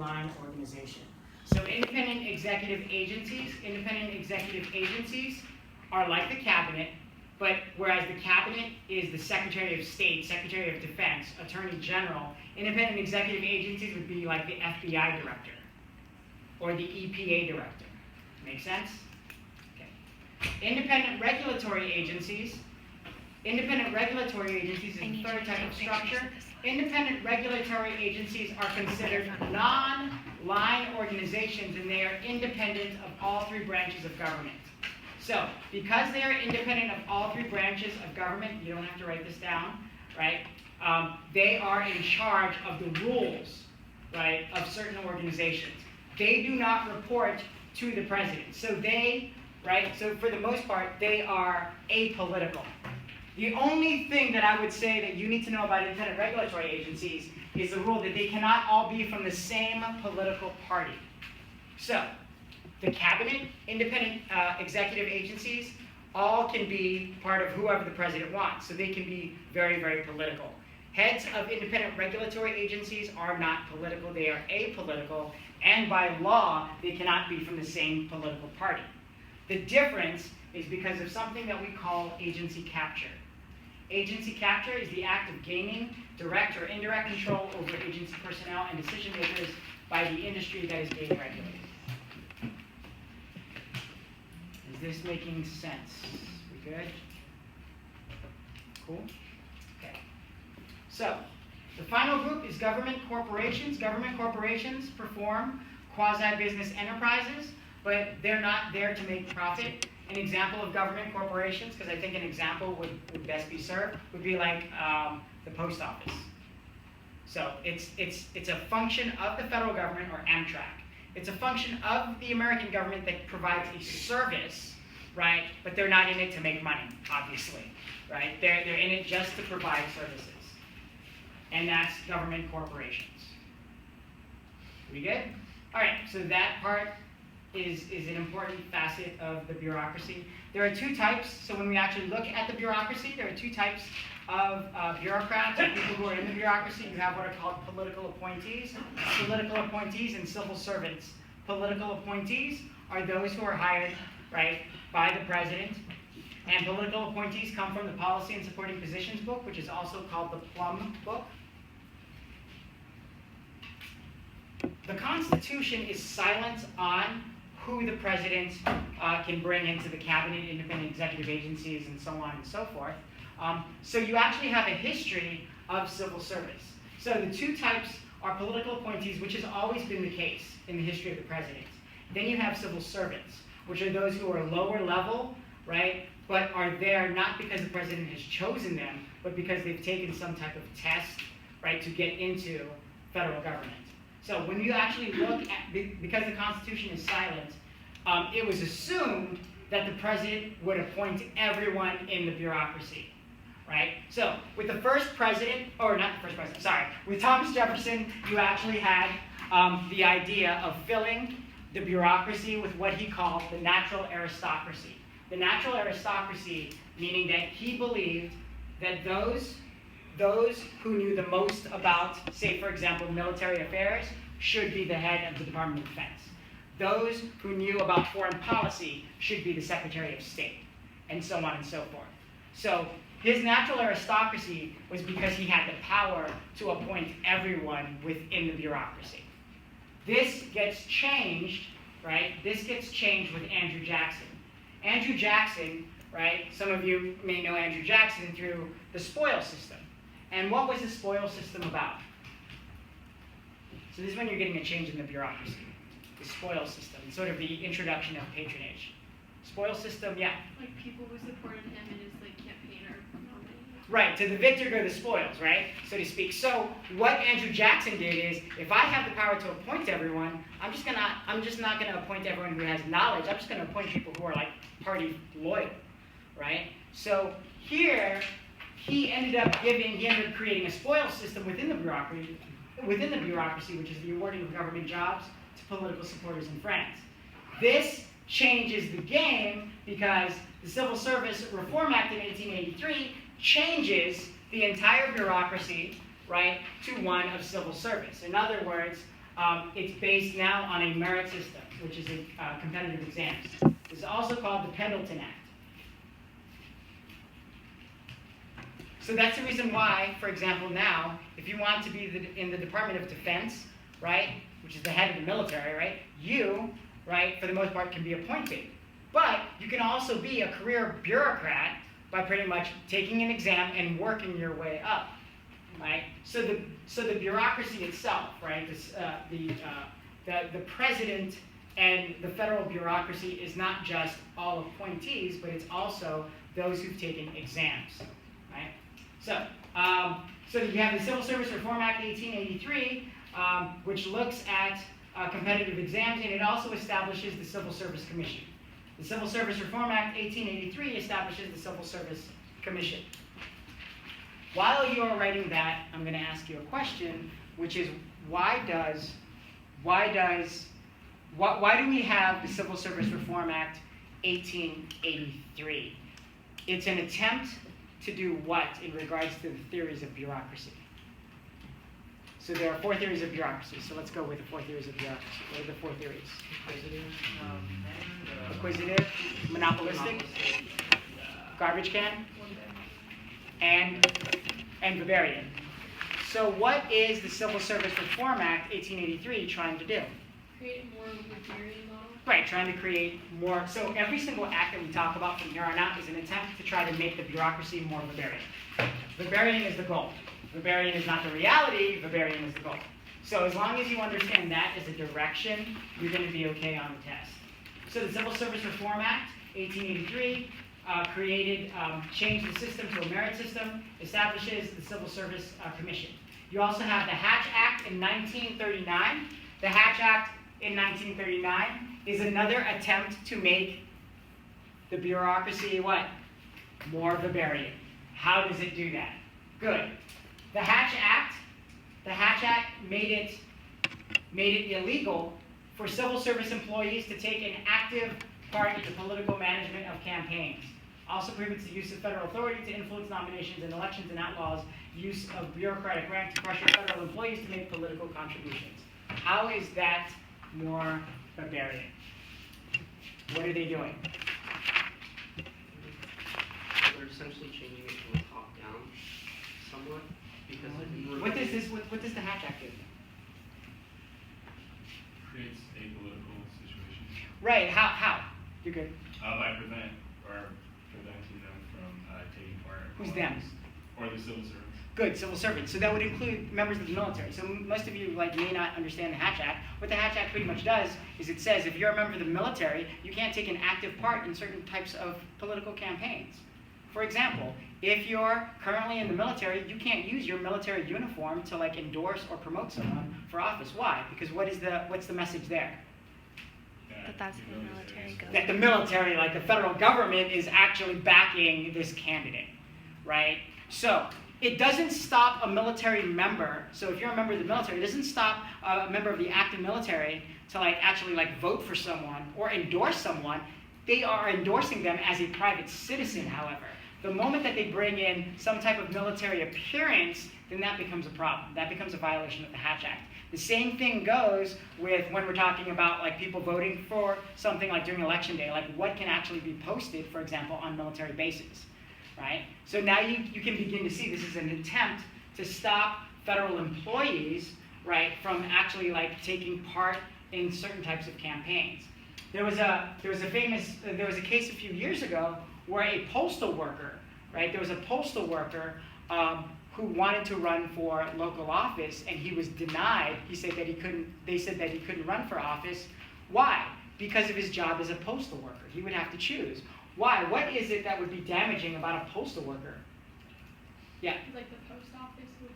line organization. So independent executive agencies are like the cabinet, but whereas the cabinet is the Secretary of State, Secretary of Defense, Attorney General, independent executive agencies would be like the FBI director or the EPA director. Make sense? Okay. Independent regulatory agencies is the third type of structure. Independent regulatory agencies are considered non-line organizations, and they are independent of all three branches of government. So, because they are independent of all three branches of government, you don't have to write this down, right? They are in charge of the rules, right, of certain organizations. They do not report to the president. So so for the most part, they are apolitical. The only thing that I would say that you need to know about independent regulatory agencies is the rule that they cannot all be from the same political party. So, the cabinet, independent executive agencies, all can be part of whoever the president wants. So they can be very, very political. Heads of independent regulatory agencies are not political, they are apolitical, and by law, they cannot be from the same political party. The difference is because of something that we call agency capture. Agency capture is the act of gaining direct or indirect control over agency personnel and decision makers by the industry that is being regulated. Is this making sense? We good? Cool? Okay. So, the final group is government corporations. Government corporations perform quasi-business enterprises, but they're not there to make profit. An example of government corporations, because I think an example would best be served, would be like the post office. So it's a function of the federal government, or Amtrak. It's a function of the American government that provides a service, right? But they're not in it to make money, obviously, right? They're in it just to provide services. And that's government corporations. We good? All right, so that part is an important facet of the bureaucracy. There are two types. So when we actually look at the bureaucracy, there are two types of bureaucrats, or people who are in the bureaucracy. You have what are called political appointees and civil servants. Political appointees are those who are hired, right, by the president. And political appointees come from the Policy and Supporting Positions book, which is also called the Plum book. The Constitution is silent on who the president can bring into the cabinet, independent executive agencies, and so on and so forth. So you actually have a history of civil service. So the two types are political appointees, which has always been the case in the history of the president. Then you have civil servants, which are those who are lower level, right, but are there not because the president has chosen them, but because they've taken some type of test, right, to get into federal government. So when you actually look at, because the Constitution is silent, it was assumed that the president would appoint everyone in the bureaucracy, right? So with the first president, or not the first president, sorry, with Thomas Jefferson, you actually had the idea of filling the bureaucracy with what he called the natural aristocracy. The natural aristocracy, meaning that he believed that those who knew the most about, say, for example, military affairs, should be the head of the Department of Defense. Those who knew about foreign policy should be the Secretary of State, and so on and so forth. So his natural aristocracy was because he had the power to appoint everyone within the bureaucracy. This gets changed, right? This gets changed with Andrew Jackson. Andrew Jackson, right? Some of you may know Andrew Jackson through the spoil system. And what was the spoil system about? So this is when you're getting a change in the bureaucracy. The spoil system, sort of the introduction of patronage. Spoil system, yeah. Like people who supported him in his campaign or nominee. Right, to the victor go the spoils, right? So to speak. So what Andrew Jackson did is, if I have the power to appoint everyone, I'm just not gonna appoint everyone who has knowledge. I'm just gonna appoint people who are like party loyal, right? So here, he ended up creating a spoil system within the bureaucracy, which is the awarding of government jobs to political supporters and friends. This changes the game because the Civil Service Reform Act of 1883 changes the entire bureaucracy, right, to one of civil service. In other words, It's based now on a merit system, which is a competitive exams. This is also called the Pendleton Act. So that's the reason why, for example, now, if you want to be in the Department of Defense, right, which is the head of the military, right, you, right, for the most part, can be appointed. But you can also be a career bureaucrat by pretty much taking an exam and working your way up, right? So the bureaucracy itself, right, the president and the federal bureaucracy is not just all appointees, but it's also those who've taken exams, right? So you have the Civil Service Reform Act 1883, which looks at competitive exams, and it also establishes the Civil Service Commission. The Civil Service Reform Act 1883 establishes the Civil Service Commission. While you're writing that, I'm going to ask you a question, which is why do we have the Civil Service Reform Act 1883? It's an attempt to do what in regards to the theories of bureaucracy? So there are 4 theories of bureaucracy. So let's go with the 4 theories of bureaucracy. What are the 4 theories? Acquisitive, monopolistic, garbage can, and Bavarian. So what is the Civil Service Reform Act 1883 trying to do? Create more of a Bavarian model. Right, trying to create more. So every single act that we talk about from here on out is an attempt to try to make the bureaucracy more Bavarian. Bavarian is the goal. Bavarian is not the reality, Bavarian is the goal. So as long as you understand that as a direction, you're going to be okay on the test. So the Civil Service Reform Act, 1883, changed the system to a merit system, establishes the Civil Service Commission. You also have the Hatch Act in 1939. The Hatch Act in 1939 is another attempt to make the bureaucracy what? More Bavarian. How does it do that? Good. The Hatch Act made it illegal for civil service employees to take an active part in the political management of campaigns. Also prohibits the use of federal authority to influence nominations and elections, and outlaws use of bureaucratic rank to pressure federal employees to make political contributions. How is that more Bavarian? What are they doing? They're essentially changing it from a top-down somewhat, because What does the Hatch Act do? Creates a political situation. Right, how? You're good. By preventing them from taking part. Who's them? Or the civil servants. Good, civil servants. So that would include members of the military. So most of you may not understand the Hatch Act. What the Hatch Act pretty much does is it says if you're a member of the military, you can't take an active part in certain types of political campaigns. For example, if you're currently in the military, you can't use your military uniform to endorse or promote someone for office. Why? Because what's the message there? But that's the military goes. That the military, like the federal government, is actually backing this candidate, right? So it doesn't stop a military member. So if you're a member of the military, it doesn't stop a member of the active military to actually vote for someone or endorse someone. They are endorsing them as a private citizen, however. The moment that they bring in some type of military appearance, then that becomes a problem. That becomes a violation of the Hatch Act. The same thing goes with when we're talking about people voting for something during election day, what can actually be posted, for example, on military bases, right? So now you can begin to see this is an attempt to stop federal employees, right, from actually taking part in certain types of campaigns. There was a case a few years ago where a postal worker, right, there was a postal worker who wanted to run for local office, and he was denied. They said that he couldn't run for office. Why? Because of his job as a postal worker. He would have to choose. Why? What is it that would be damaging about a postal worker? Yeah. The post office would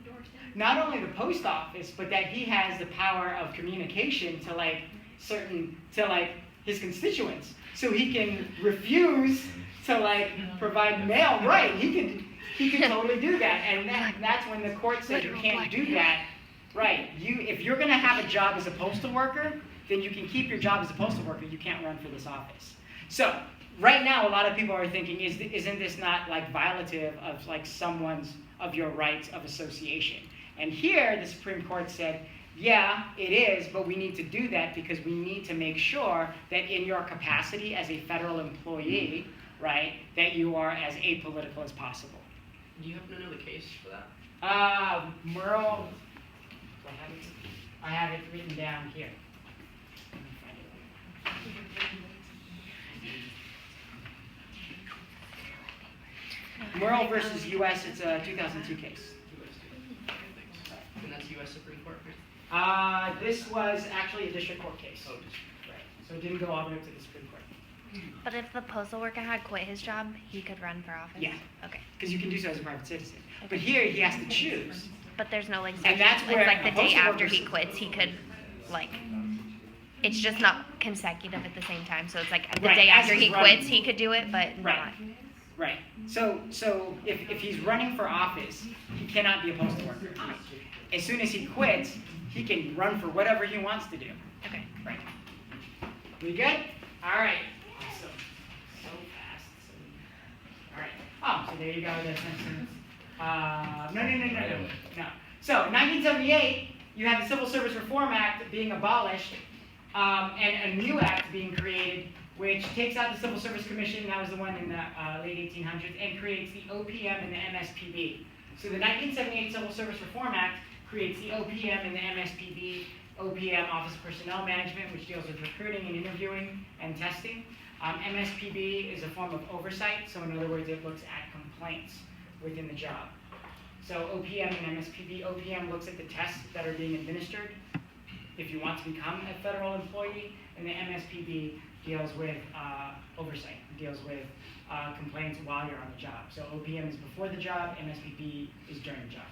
endorse him. Not only the post office, but that he has the power of communication to his constituents. So he can refuse to provide mail. Right. He can totally do that. And that's when the court said you can't do that. Right. If you're going to have a job as a postal worker, then you can keep your job as a postal worker. You can't run for this office. So right now, a lot of people are thinking, isn't this not violative of of your rights of association? And here, the Supreme Court said Yeah, it is, but we need to do that because we need to make sure that in your capacity as a federal employee, right, that you are as apolitical as possible. Do you happen to know the case for that? Merle, I have it written down here. Let me find it. Merle versus U.S., it's a 2002 case. And that's U.S. Supreme Court, right? This was actually a district court case. Oh, just Right. So it didn't go all the way up to the Supreme Court. But if the postal worker had quit his job, he could run for office? Yeah. Okay. Because you can do so as a private citizen. But here, he has to choose. But there's no like And that's it's where like the a day postal after worker's- he quits, he could like it's just not consecutive at the same time. So it's like the Right, day as after he's he running. quits, he could do it, but Right. not. Right. So if he's running for office, he cannot be a postal worker. As soon as he quits, he can run for whatever he wants to do. Okay. Right. We good? All right. Awesome. So fast. All right. Oh, so there you go. That's Simpsons. No. So, in 1978, you have the Civil Service Reform Act being abolished, and a new act being created, which takes out the Civil Service Commission, that was the one in the late 1800s, and creates the OPM and the MSPB. So the 1978 Civil Service Reform Act creates the OPM and the MSPB. OPM, Office of Personnel Management, which deals with recruiting and interviewing and testing. MSPB is a form of oversight, so in other words, it looks at complaints within the job. So OPM and MSPB, OPM looks at the tests that are being administered if you want to become a federal employee, and the MSPB deals with oversight, deals with complaints while you're on the job. So OPM is before the job, MSPB is during the job.